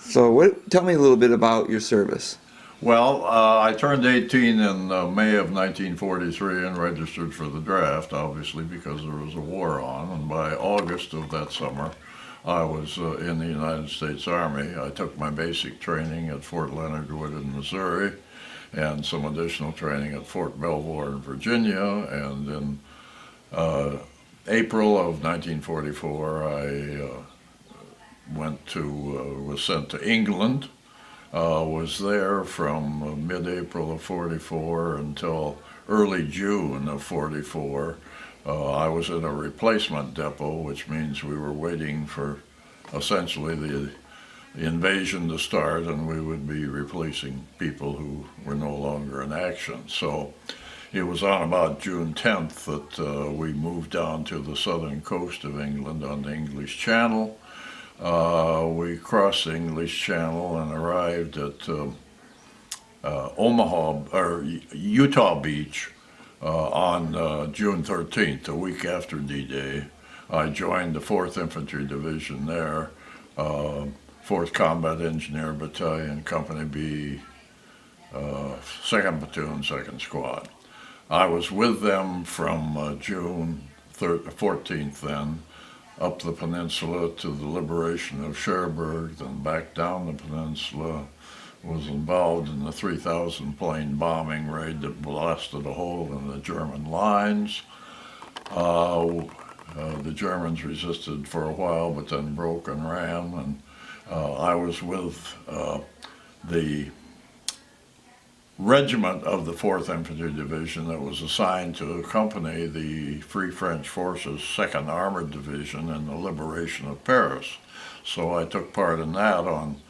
So, tell me a little bit about your service. Well, I turned 18 in May of 1943 and registered for the draft, obviously because there was a war on. And by August of that summer, I was in the United States Army. I took my basic training at Fort Leonard Wood in Missouri and some additional training at Fort Belvoir in Virginia. And in April of 1944, I was sent to England. Was there from mid-April of 44 until early June of 44. I was in a replacement depot, which means we were waiting for essentially the invasion to start, and we would be replacing people who were no longer in action. So it was on about June 10th that we moved down to the southern coast of England on the English Channel. We crossed the English Channel and arrived at Utah Beach on June 13th, a week after D-Day. I joined the 4th Infantry Division there, 4th Combat Engineer Battalion, Company B, 2nd Platoon, 2nd Squad. I was with them from June 14th then, up the peninsula to the liberation of Cherbourg, then back down the peninsula, was involved in the 3,000 plane bombing raid that blasted a hole in the German lines. The Germans resisted for a while, but then broke and ran, and I was with the regiment of the 4th Infantry Division that was assigned to accompany the Free French Forces 2nd Armored Division in the liberation of Paris. So I took part in that on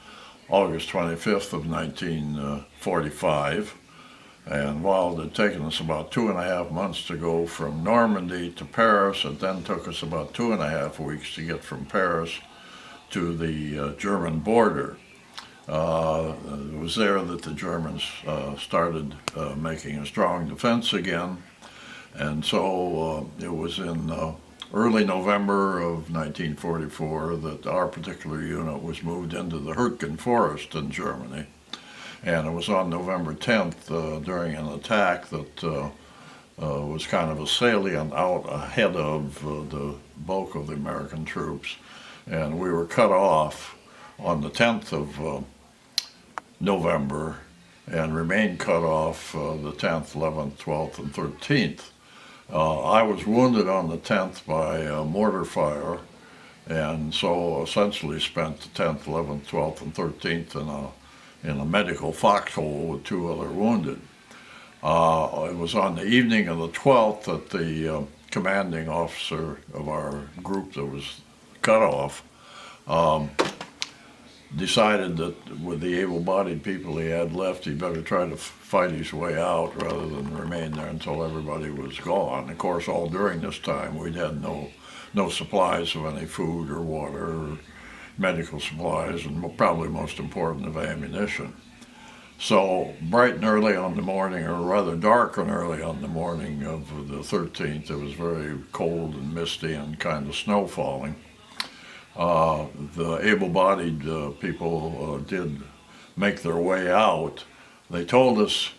August 25th of 1945. And while it had taken us about 2.5 months to go from Normandy to Paris, it then took us about 2.5 weeks to get from Paris to the German border. It was there that the Germans started making a strong defense again, and so it was in early November of 1944 that our particular unit was moved into the Hürtgen Forest in Germany, and it was on November 10th during an attack that was kind of a salient out ahead of the bulk of the American troops, and we were cut off on the 10th of November and remained cut off the 10th, 11th, 12th, and 13th. I was wounded on the 10th by mortar fire, and so essentially spent the 10th, 11th, 12th, and 13th in a medical foxhole with 2 other wounded. It was on the evening of the 12th that the commanding officer of our group that was cut off decided that with the able-bodied people he had left, he better try to fight his way out rather than remain there until everybody was gone. Of course, all during this time, we'd had no supplies of any food or water or medical supplies, and probably most important of ammunition. So bright and early on the morning, or rather dark and early on the morning of the 13th, it was very cold and misty and kind of snow falling. The able-bodied people did make their way out. They told us,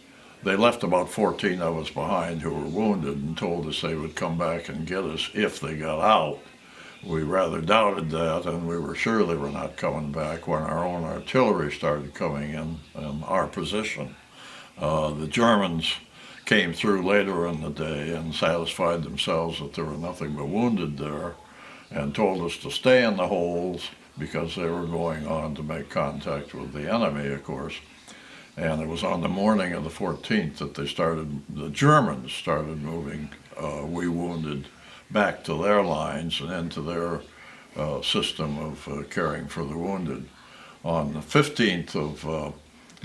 they left about 14 of us behind who were wounded and told us they would come back and get us if they got out. We rather doubted that, and we were sure they were not coming back when our own artillery started coming in our position. The Germans came through later in the day and satisfied themselves that there were nothing but wounded there, and told us to stay in the holes because they were going on to make contact with the enemy, of course. And it was on the morning of the 14th that the Germans started moving we wounded back to their lines and into their system of caring for the wounded. On the 15th of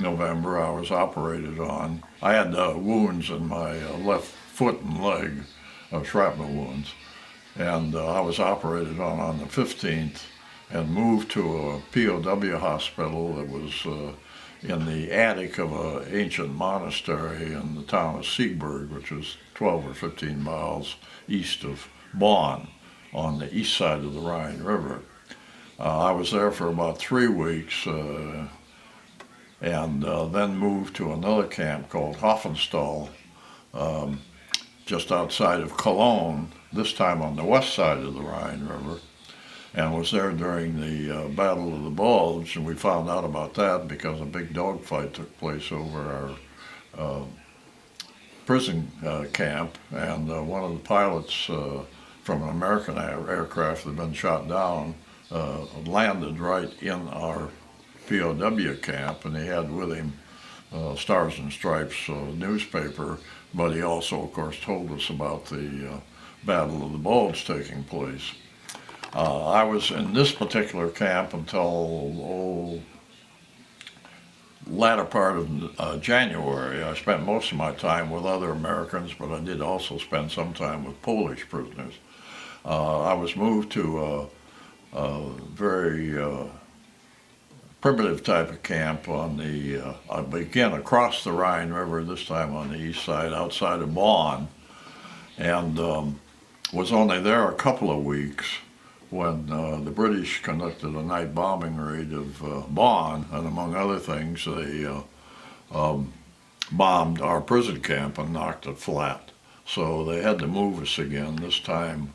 November, I was operated on. I had wounds in my left foot and leg, shrapnel wounds. And I was operated on the 15th and moved to a POW hospital that was in the attic of an ancient monastery in the town of Siegburg, which is 12 or 15 miles east of Bonn on the east side of the Rhine River. I was there for about 3 weeks and then moved to another camp called Hoffenstall, just outside of Cologne, this time on the west side of the Rhine River, and was there during the Battle of the Bulge. And we found out about that because a big dogfight took place over our prison camp, and one of the pilots from an American aircraft that had been shot down landed right in our POW camp, and he had with him Stars and Stripes newspaper, but he also, of course, told us about the Battle of the Bulge taking place. I was in this particular camp until latter part of January. I spent most of my time with other Americans, but I did also spend some time with Polish prisoners. I was moved to a very primitive type of camp on the, again, across the Rhine River, this time on the east side, outside of Bonn, and was only there a couple of weeks when the British conducted a night bombing raid of Bonn, and among other things, they bombed our prison camp and knocked it flat. So they had to move us again, this time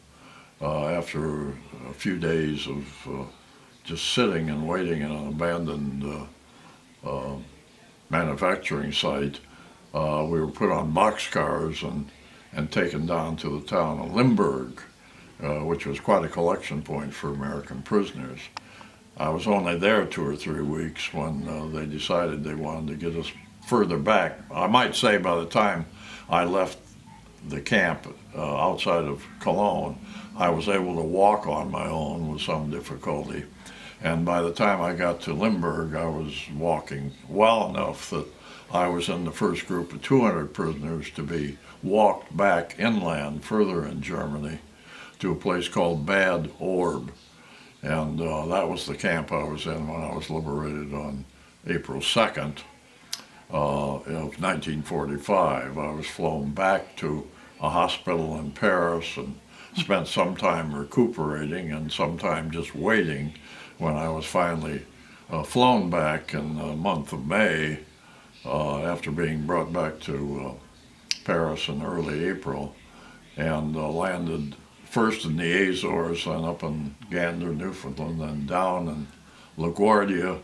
after a few days of just sitting and waiting in an abandoned manufacturing site. We were put on boxcars and taken down to the town of Limburg, which was quite a collection point for American prisoners. I was only there 2 or 3 weeks when they decided they wanted to get us further back. I might say by the time I left the camp outside of Cologne, I was able to walk on my own with some difficulty. And by the time I got to Limburg, I was walking well enough that I was in the first group of 200 prisoners to be walked back inland further in Germany to a place called Bad Orb. And that was the camp I was in when I was liberated on April 2nd of 1945. I was flown back to a hospital in Paris and spent some time recuperating and some time just waiting when I was finally flown back in the month of May after being brought back to Paris in early April, and landed first in the Azores, then up in Gander, Newfoundland, then down in LaGuardia,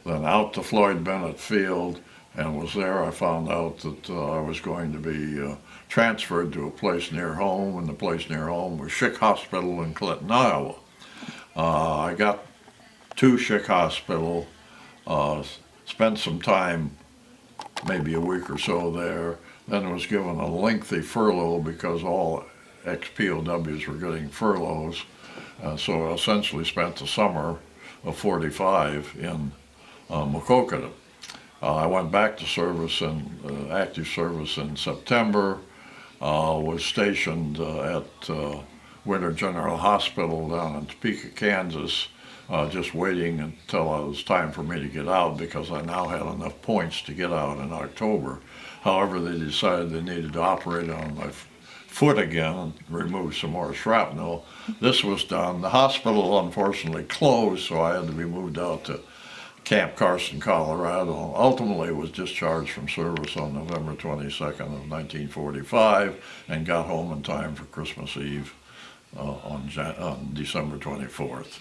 then out to Floyd Bennett Field, and was there I found out that I was going to be transferred to a place near home, and the place near home was Schick Hospital in Clinton, Iowa. I got to Schick Hospital, spent some time, maybe a week or so there, then was given a lengthy furlough because all ex-POWs were getting furloughs, so I essentially spent the summer of '45 in Makokata. I went back to service in active service in September, was stationed at Winter General Hospital down in Topeka, Kansas, just waiting until it was time for me to get out because I now had enough points to get out in October. However, they decided they needed to operate on my foot again and remove some more shrapnel. This was done. The hospital unfortunately closed, so I had to be moved out to Camp Carson, Colorado. Ultimately was discharged from service on November 22nd of 1945 and got home in time for Christmas Eve on December 24th.